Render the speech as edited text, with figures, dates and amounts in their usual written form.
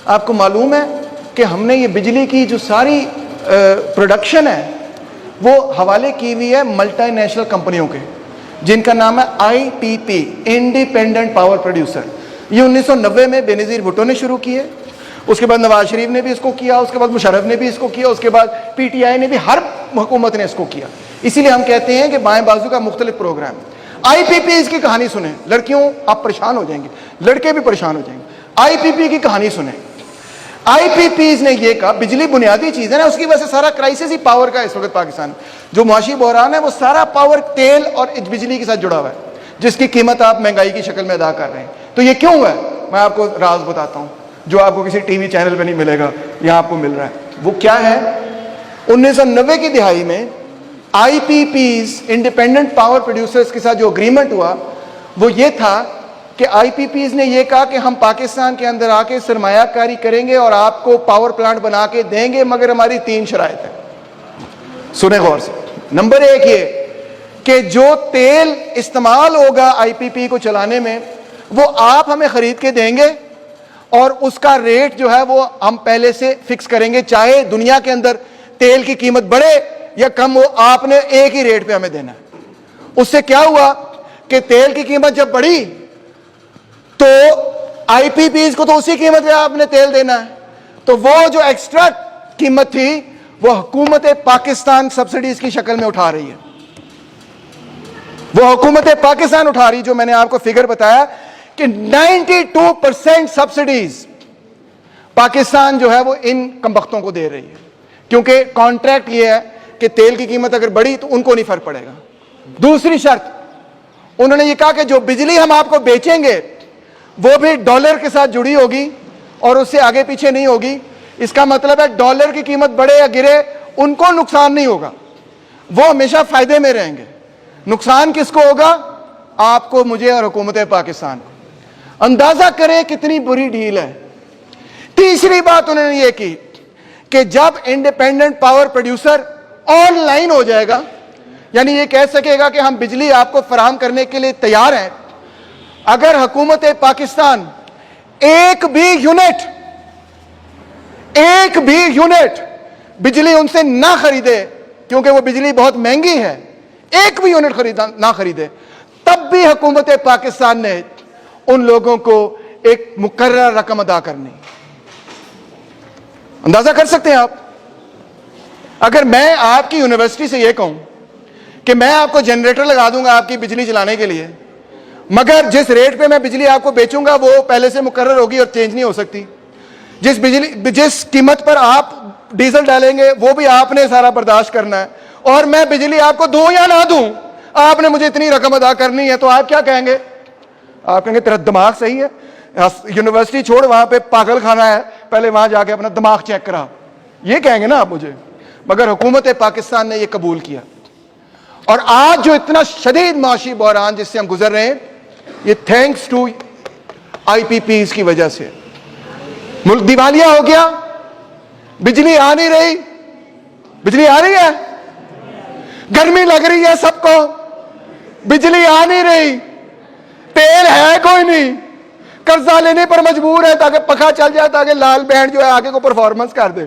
आपको मालूम है कि हमने ये बिजली की जो सारी प्रोडक्शन है वो हवाले की हुई है मल्टीनेशनल कंपनियों के, जिनका नाम है IPP, इंडिपेंडेंट पावर प्रोड्यूसर। ये 1990 में बेनज़ीर भुट्टो ने शुरू किए, उसके बाद नवाज शरीफ ने भी इसको किया, उसके बाद मुशर्रफ ने भी इसको किया, उसके बाद PTI ने भी, हर हुकूमत ने इसको किया। इसीलिए हम कहते हैं कि बाएं बाजू का मुख्तलिफ प्रोग्राम। IPP की कहानी सुने, लड़कियों आप परेशान हो जाएंगे, लड़के भी परेशान हो जाएंगे। IPP की कहानी सुने। IPPs ने यह कहा, बिजली बुनियादी चीज है ना, उसकी वजह से सारा क्राइसिस ही पावर का इस वक्त पाकिस्तान जो मुआशी बहरान है वो सारा पावर तेल और बिजली के साथ जुड़ा हुआ है, जिसकी कीमत आप महंगाई की शक्ल में अदा कर रहे हैं। तो ये क्यों हुआ है, मैं आपको राज बताता हूं जो आपको किसी टीवी चैनल पे नहीं मिलेगा, यहां आपको मिल रहा है। वो क्या है, 1990 की दिहाई में IPPs, इंडिपेंडेंट पावर प्रोड्यूसर्स के साथ जो अग्रीमेंट हुआ वो ये था कि IPPs ने यह कहा कि हम पाकिस्तान के अंदर आके सरमायाकारी करेंगे और आपको पावर प्लांट बना के देंगे, मगर हमारी 3 शराइत है। सुने गौर से। नंबर 1 ये कि जो तेल इस्तेमाल होगा IPP को चलाने में वो आप हमें खरीद के देंगे और उसका रेट जो है वो हम पहले से फिक्स करेंगे, चाहे दुनिया के अंदर तेल की कीमत बढ़े या कम हो, आपने एक ही रेट पे हमें देना है। उससे क्या हुआ कि तेल की कीमत जब बढ़ी तो IPPs को तो उसी कीमत पे आपने तेल देना है, तो वो जो एक्स्ट्रा कीमत थी वो हुकूमत पाकिस्तान सब्सिडीज की शक्ल में उठा रही है। वो हुकूमत पाकिस्तान उठा रही, जो मैंने आपको फिगर बताया कि 92% सब्सिडीज पाकिस्तान जो है वो इन कमबख्तों को दे रही है, क्योंकि कॉन्ट्रैक्ट ये है कि तेल की कीमत अगर बढ़ी तो उनको नहीं फर्क पड़ेगा। दूसरी शर्त उन्होंने ये कहा कि जो बिजली हम आपको बेचेंगे वो भी डॉलर के साथ जुड़ी होगी और उससे आगे पीछे नहीं होगी। इसका मतलब है डॉलर की कीमत बढ़े या गिरे उनको नुकसान नहीं होगा, वो हमेशा फायदे में रहेंगे। नुकसान किसको होगा, आपको, मुझे और हुकूमत पाकिस्तान को। अंदाजा करें कितनी बुरी डील है। तीसरी बात उन्होंने ये की कि जब इंडिपेंडेंट पावर प्रोड्यूसर ऑनलाइन हो जाएगा, यानी ये कह सकेगा कि हम बिजली आपको फराहम करने के लिए तैयार हैं, अगर हुकूमत पाकिस्तान एक भी यूनिट बिजली उनसे ना खरीदे, क्योंकि वो बिजली बहुत महंगी है, एक भी यूनिट ना खरीदे, तब भी हुकूमत पाकिस्तान ने उन लोगों को एक मुकर्रर रकम अदा करनी। अंदाजा कर सकते हैं आप। अगर मैं आपकी यूनिवर्सिटी से यह कहूं कि मैं आपको जनरेटर लगा दूंगा आपकी बिजली चलाने के लिए, मगर जिस रेट पे मैं बिजली आपको बेचूंगा वो पहले से मुकर्रर होगी और चेंज नहीं हो सकती, जिस कीमत पर आप डीजल डालेंगे वो भी आपने सारा बर्दाश्त करना है, और मैं बिजली आपको दूं या ना दूं आपने मुझे इतनी रकम अदा करनी है, तो आप क्या कहेंगे? आप कहेंगे तेरा दिमाग सही है, यूनिवर्सिटी छोड़, वहां पे पागल खाना है, पहले वहां जाके अपना दिमाग चेक करा, ये कहेंगे ना आप मुझे। मगर हुकूमत पाकिस्तान ने यह कबूल किया, और आज जो इतना शदीद माशी बहरान जिससे हम गुजर रहे हैं, ये थैंक्स टू IPPs की वजह से। मुल्क दिवालिया हो गया, बिजली आ नहीं रही, बिजली आ रही है, गर्मी लग रही है सबको, बिजली आ नहीं रही, तेल है कोई नहीं, कर्जा लेने पर मजबूर है ताकि पखा चल जाए, ताकि लाल बैंड जो है आगे को परफॉर्मेंस कर दे।